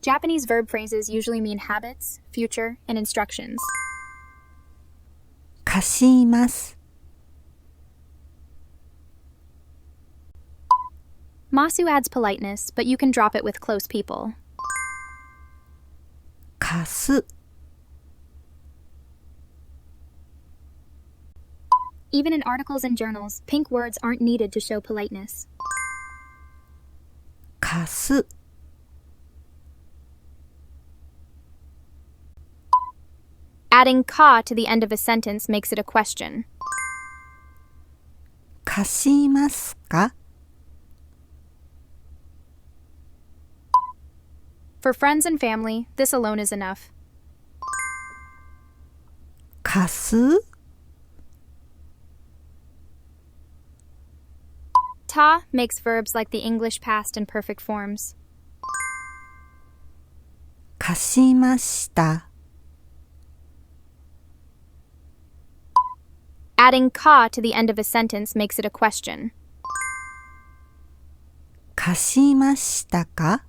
Japanese verb phrases usually mean habits, future, and instructions. 貸します。Masu adds politeness, but you can drop it with close people. 貸す。Even in articles and journals, pink words aren't needed to show politeness. 貸す。Adding ka to the end of a sentence makes it a question. 貸しますか？ For friends and family, this alone is enough. 貸す。Ta makes verbs like the English past and perfect forms. 貸しました。Adding ka to the end of a sentence makes it a question. 貸しましたか？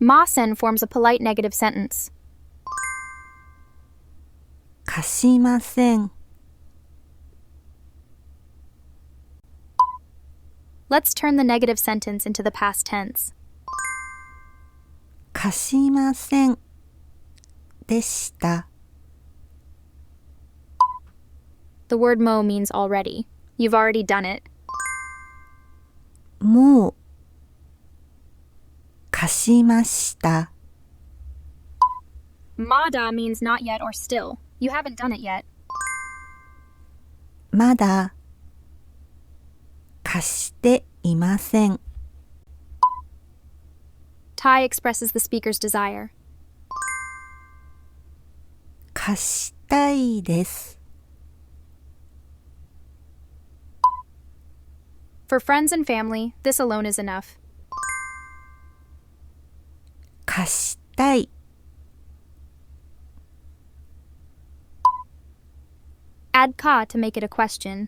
Masen forms a polite negative sentence. 貸しません。Let's turn the negative sentence into the past tense. 貸しませんでした。 The word mo means already. You've already done it. もう貸しました。 Mada means not yet or still. You haven't done it yet. まだ貸していません。 Tai expresses the speaker's desire. 貸したいです。 For friends and family, this alone is enough. 貸したい。 Add ka to make it a question.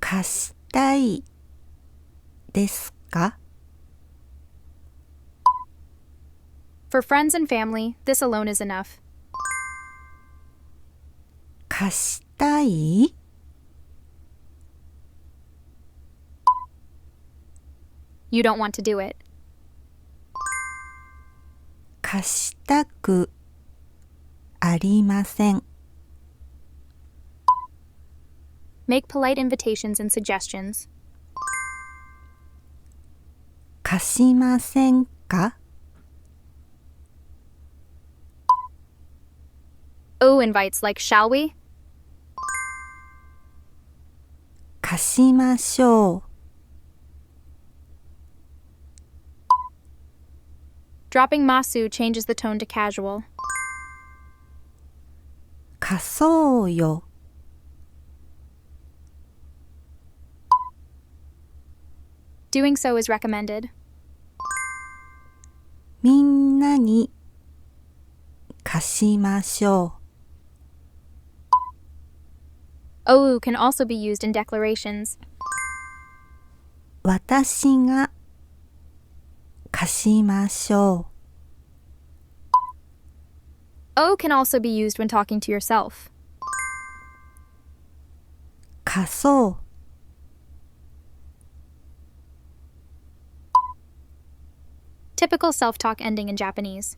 貸したいですか？ For friends and family, this alone is enough. 貸したい？ You don't want to do it. 貸したくありません。 Make polite invitations and suggestions. 貸しませんか？ O invites like shall we? 貸しましょう。 Dropping masu changes the tone to casual. 貸そうよ。 Doing so is recommended. みんなに貸しましょう。 OU can also be used in declarations. 私が貸しましょう。 O can also be used when talking to yourself. 貸そう。 Typical self-talk ending in Japanese.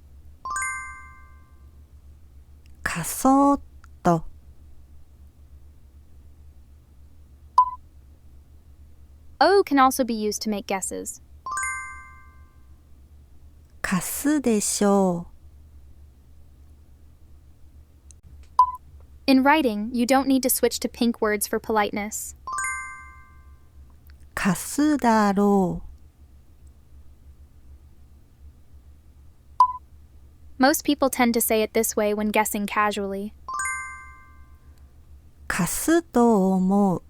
貸そうっと。 O can also be used to make guesses. 貸すでしょう。 In writing, you don't need to switch to pink words for politeness. 貸すだろう。 Most people tend to say it this way when guessing casually. 貸すと思う。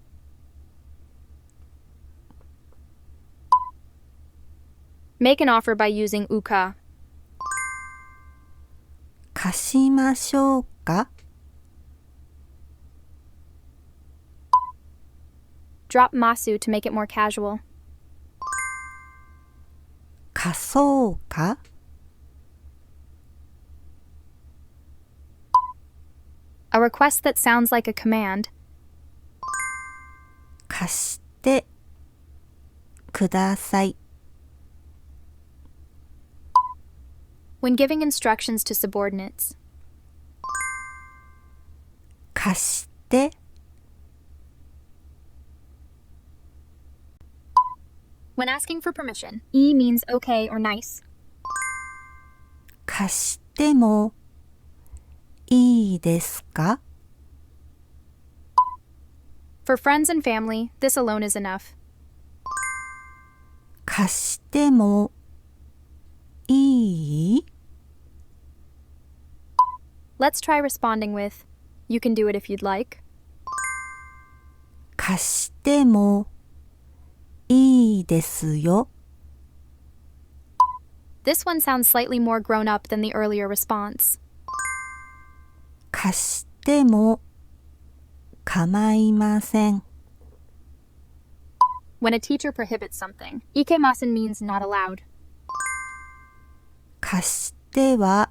Make an offer by using uka. 貸しましょうか？ Drop masu to make it more casual. 貸そうか A request that sounds like a command. 貸してください When giving instructions to subordinates. 貸して When asking for permission, E means okay or nice. 貸してもいいですか For friends and family, this alone is enough. 貸してもいい Let's try responding with, you can do it if you'd like. 貸してもいいですよ This one sounds slightly more grown up than the earlier response. 貸しても構いません When a teacher prohibits something, ikemasen means not allowed. 貸しては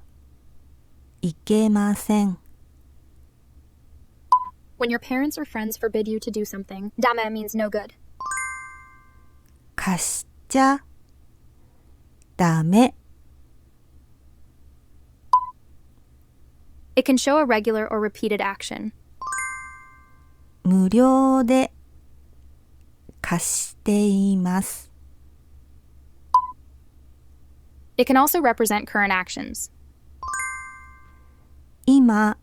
いけません When your parents or friends forbid you to do something, dame means no good. 貸しちゃダメ It can show a regular or repeated action. 無料で貸しています It can also represent current actions. 今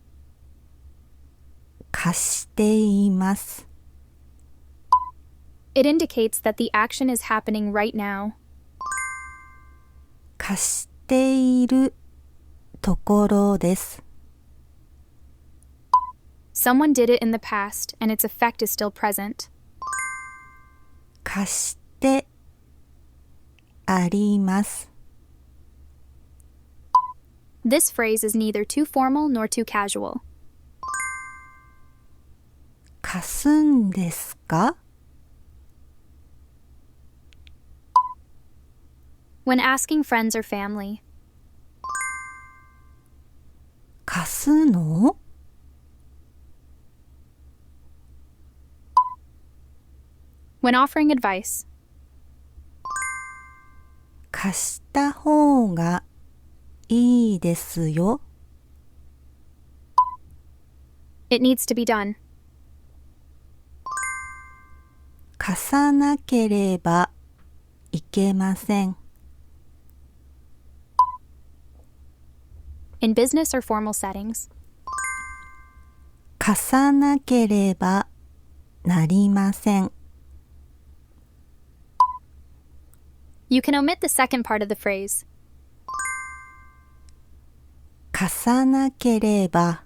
貸しています It indicates that the action is happening right now. 貸しているところです Someone did it in the past, and its effect is still present. 貸してあります This phrase is neither too formal nor too casual. 貸すんですか When asking friends or family. 貸すの When offering advice. 貸した方がいいですよ It needs to be done. 貸さなければいけません In business or formal settings. 貸さなければなりません You can omit the second part of the phrase. 貸さなければ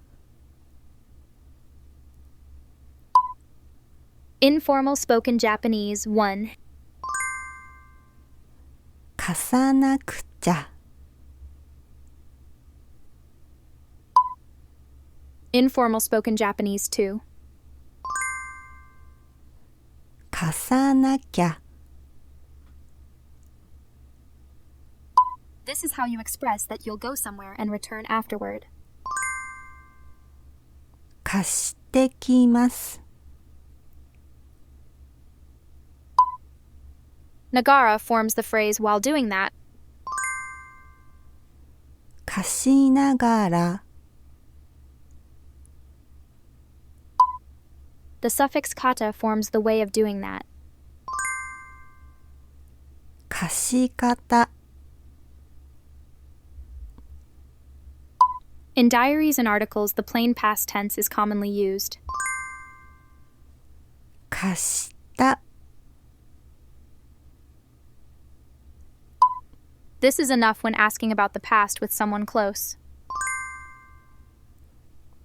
Informal spoken Japanese 1. 貸さなくちゃ Informal spoken Japanese 2. 貸さなきゃ This is how you express that you'll go somewhere and return afterward. 貸してきます Nagara forms the phrase while doing that. 貸しながら The suffix kata forms the way of doing that. 貸し方 In diaries and articles, the plain past tense is commonly used. 貸した This is enough when asking about the past with someone close.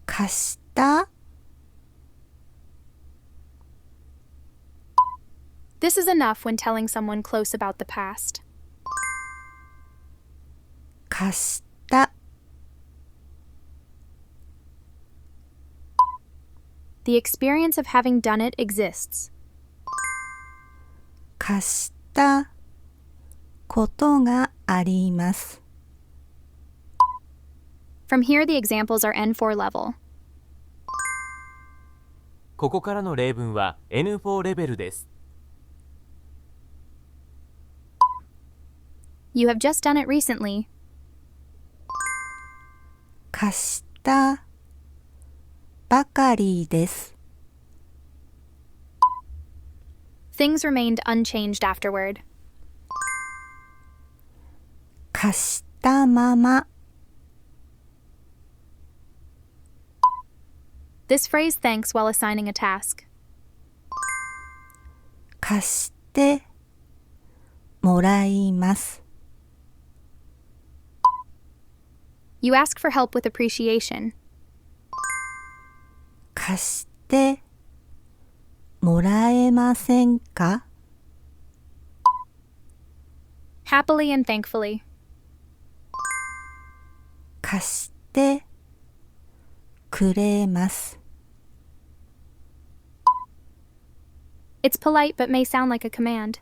貸した This is enough when telling someone close about the past. 貸した The experience of having done it exists. 貸したことがあります。From here, the examples are N4 level. ここからの例文は N4 レベルです。You have just done it recently. 貸したばかりです。Things remained unchanged afterward. 貸したまま。This phrase thanks while assigning a task. 貸してもらいます。You ask for help with appreciation. 貸してもらえませんか？ Happily and thankfully. 貸してくれます。It's polite but may sound like a command.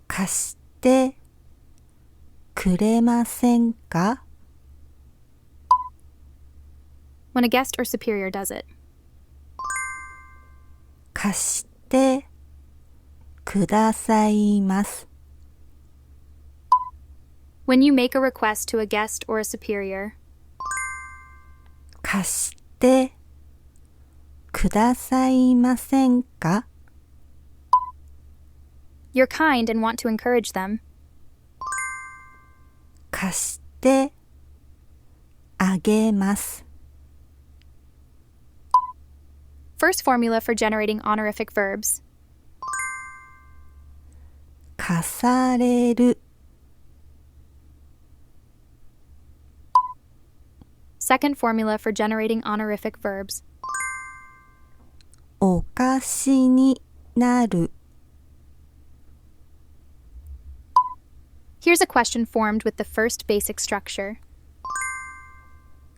貸してくれませんか？ When a guest or superior does it. 貸してくださいます。When you make a request to a guest or a superior. 貸してくださいませんか？ You're kind and want to encourage them. 貸してあげます。First formula for generating honorific verbs. 貸される。Second formula for generating honorific verbs. お貸しになる。Here's a question formed with the first basic structure.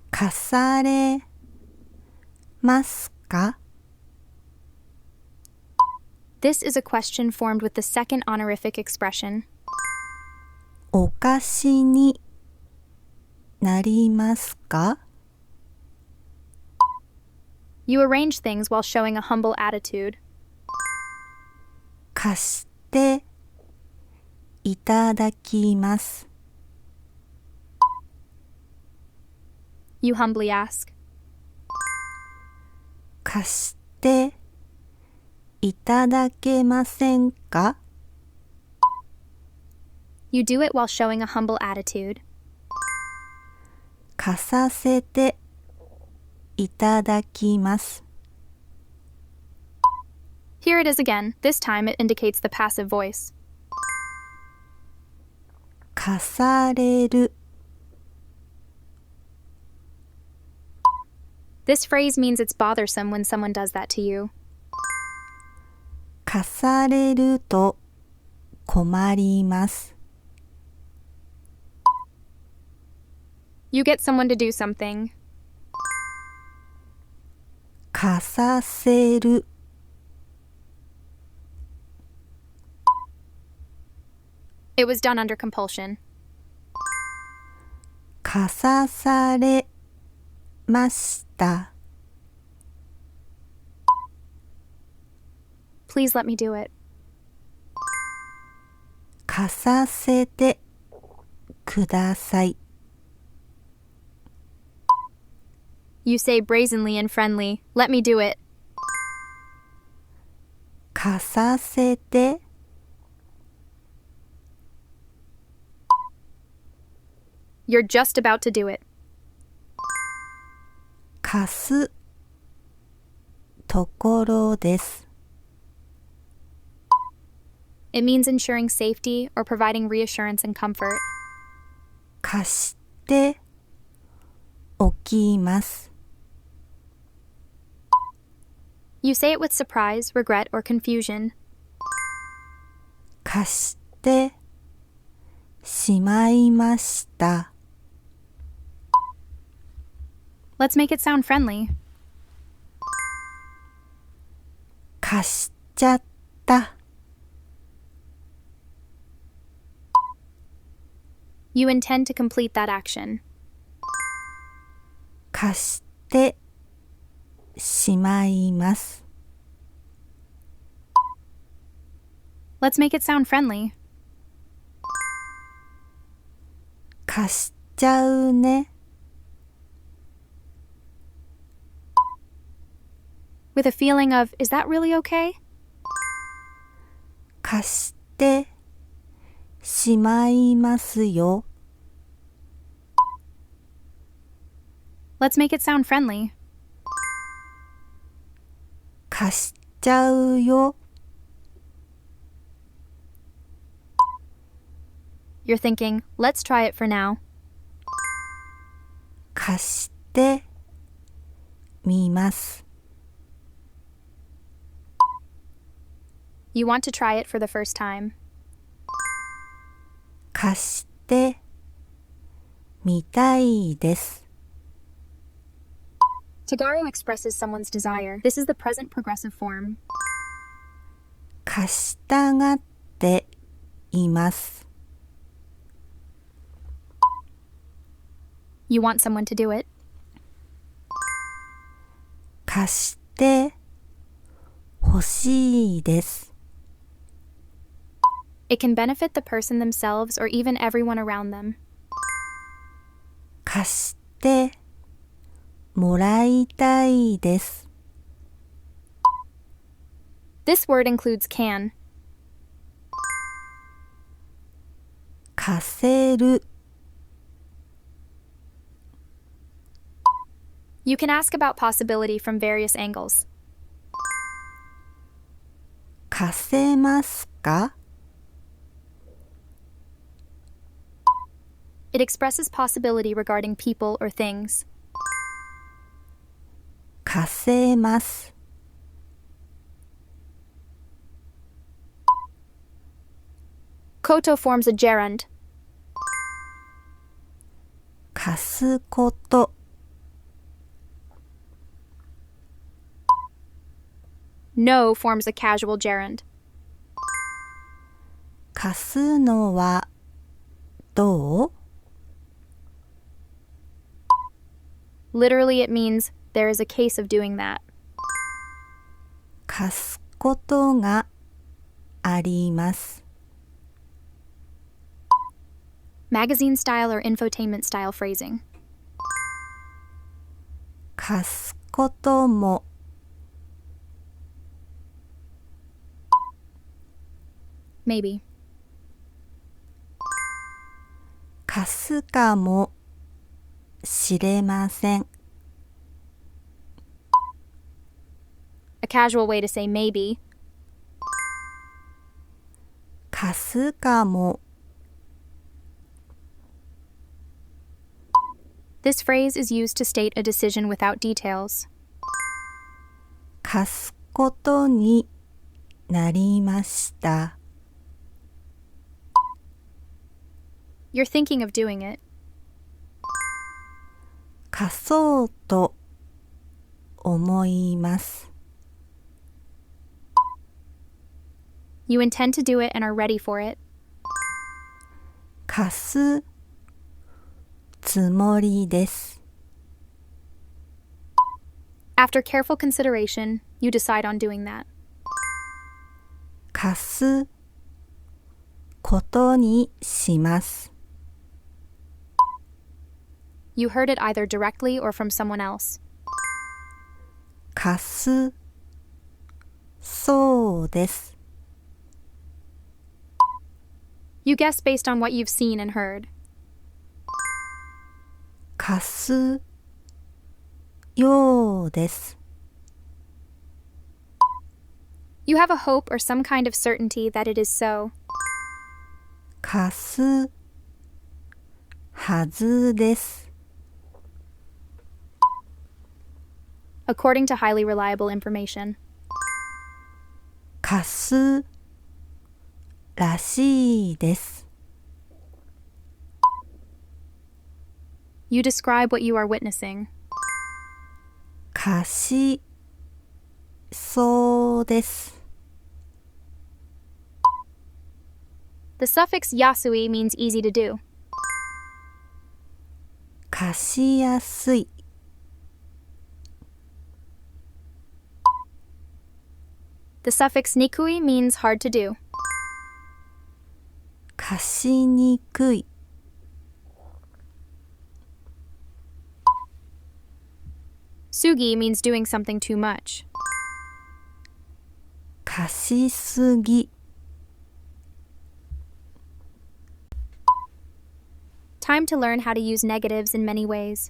貸されますか？ This is a question formed with the second honorific expression. お貸しになりますか？ You arrange things while showing a humble attitude. 貸していただきます。You humbly ask. 貸していただけませんか？ You do it while showing a humble attitude. 貸させていただきます。Here it is again. This time it indicates the passive voice. 貸される。This phrase means it's bothersome when someone does that to you. 貸されると困ります。You get someone to do something. 貸させる。It was done under compulsion. 貸さされました。Please let me do it. 貸させてください。You say brazenly and friendly, let me do it. 貸させて。You're just about to do it. 貸すところです。It means ensuring safety or providing reassurance and comfort. 貸しておきます。You say it with surprise, regret, or confusion. 貸してしまいました。Let's make it sound friendly. 貸しちゃった。You intend to complete that action. 貸してしまいます。Let's make it sound friendly. 貸しちゃうね。With a feeling of, is that really okay? 貸してしまいますよ。Let's make it sound friendly. 貸しちゃうよ。You're thinking, let's try it for now. 貸してみます。You want to try it for the first time. 貸してみたいです。Tagaru expresses someone's desire. This is the present progressive form. 貸したがっています。You want someone to do it. 貸して欲しいです。It can benefit the person themselves or even everyone around them. 貸してもらいたいです。This word includes can. 貸せる。You can ask about possibility from various angles. 貸せますか？ It expresses possibility regarding people or things. 貸せます。Koto forms a gerund. 貸すこと。No forms a casual gerund. 貸すのはどう？ Literally, it means there is a case of doing that. 貸すことがあります。Magazine style or infotainment style phrasing. 貸すことも。Maybe. 貸すかもしれません。A casual way to say maybe. 貸すかも。This phrase is used to state a decision without details. 貸すことになりました。You're thinking of doing it. 貸そうと思います。You intend to do it and are ready for it. 貸すつもりです。After careful consideration, you decide on doing that. 貸すことにします。You heard it either directly or from someone else. 貸すそうです。You guess based on what you've seen and heard. 貸すようです。You have a hope or some kind of certainty that it is so. 貸すはずです。According to highly reliable information. 貸すらしいです。You describe what you are witnessing. 貸しそうです。The suffix yasui means easy to do. 貸しやすい The suffix nikui means hard to do. 貸しにくい Sugi means doing something too much. 貸しすぎ Time to learn how to use negatives in many ways.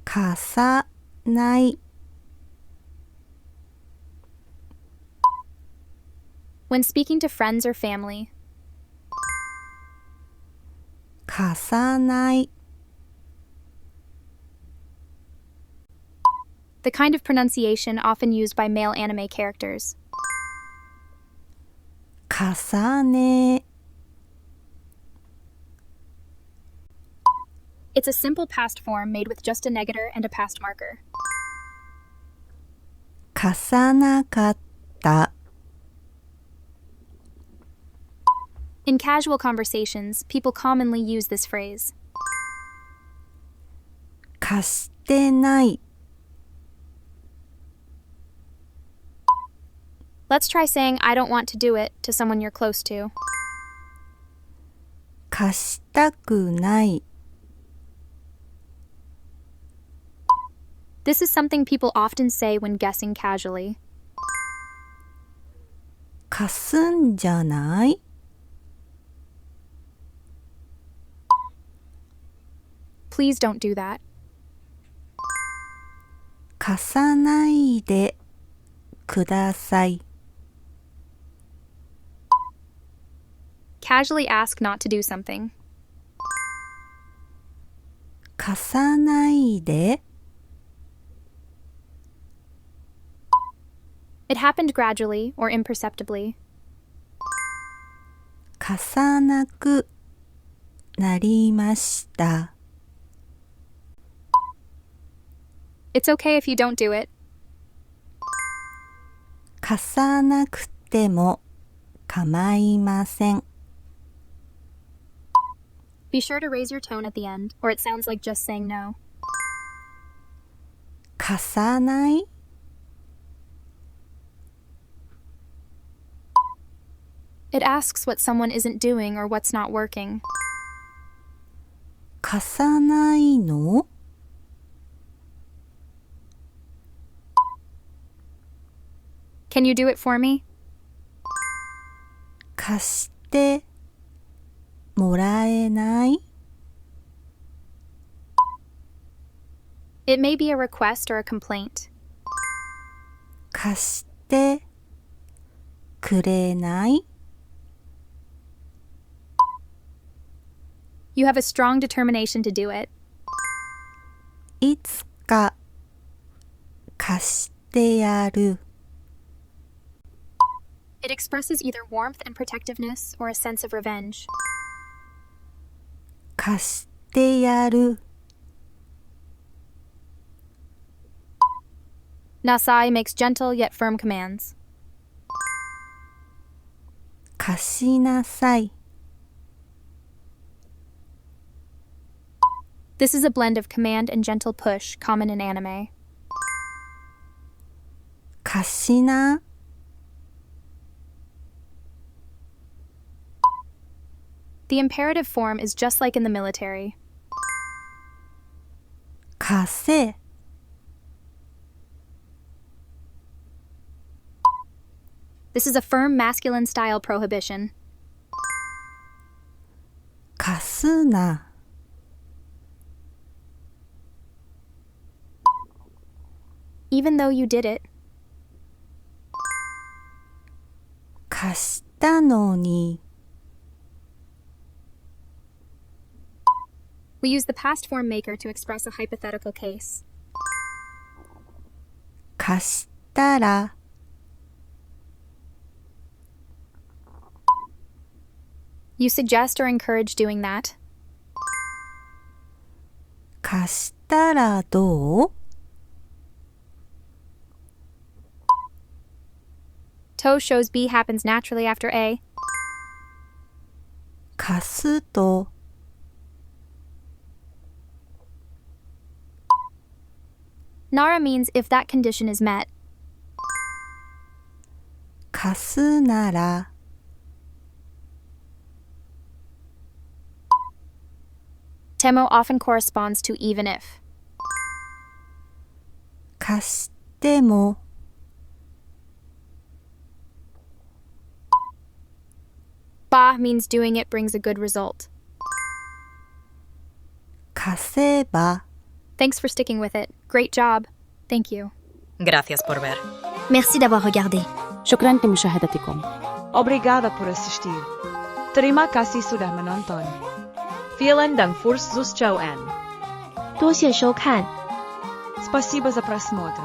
貸さない When speaking to friends or family, 貸さない the kind of pronunciation often used by male anime characters. 重ね It's a simple past form made with just a negator and a past marker. 貸さなかった In casual conversations, people commonly use this phrase. 貸してない Let's try saying I don't want to do it to someone you're close to. 貸したくない This is something people often say when guessing casually. 貸すんじゃない Please don't do that. 貸さないでください Casually ask not to do something. 貸さないで It happened gradually or imperceptibly. 貸さなくなりました It's okay if you don't do it. 貸さなくても構いません Be sure to raise your tone at the end, or it sounds like just saying no. 貸さない It asks what someone isn't doing or what's not working. 貸さないの Can you do it for me? 貸してもらえない It may be a request or a complaint. 貸してくれない You have a strong determination to do it. いつか貸してやる It expresses either warmth and protectiveness or a sense of revenge. 貸してやる Nasai makes gentle yet firm commands. 貸しなさい This is a blend of command and gentle push common in anime. 貸しな The imperative form is just like in the military. 貸せ This is a firm masculine style prohibition. 貸すな Even though you did it, 貸したのに we use the past form maker to express a hypothetical case. 貸したら You suggest or encourage doing that. 貸したらどう To shows B happens naturally after A. 貸すと Nara means if that condition is met. 貸すなら Temo often corresponds to even if. 貸しても Ba means doing it brings a good result. 貸せば Thanks for sticking with it. Great job. Thank you. Gracias por ver. Merci d'avoir regardé. شكرا لمشاهدتكم. Obrigada por assistir. Terima kasih sudah menonton. Vielen Dank fürs Zuschauen. 多谢收看。 Спасибо за просмотр.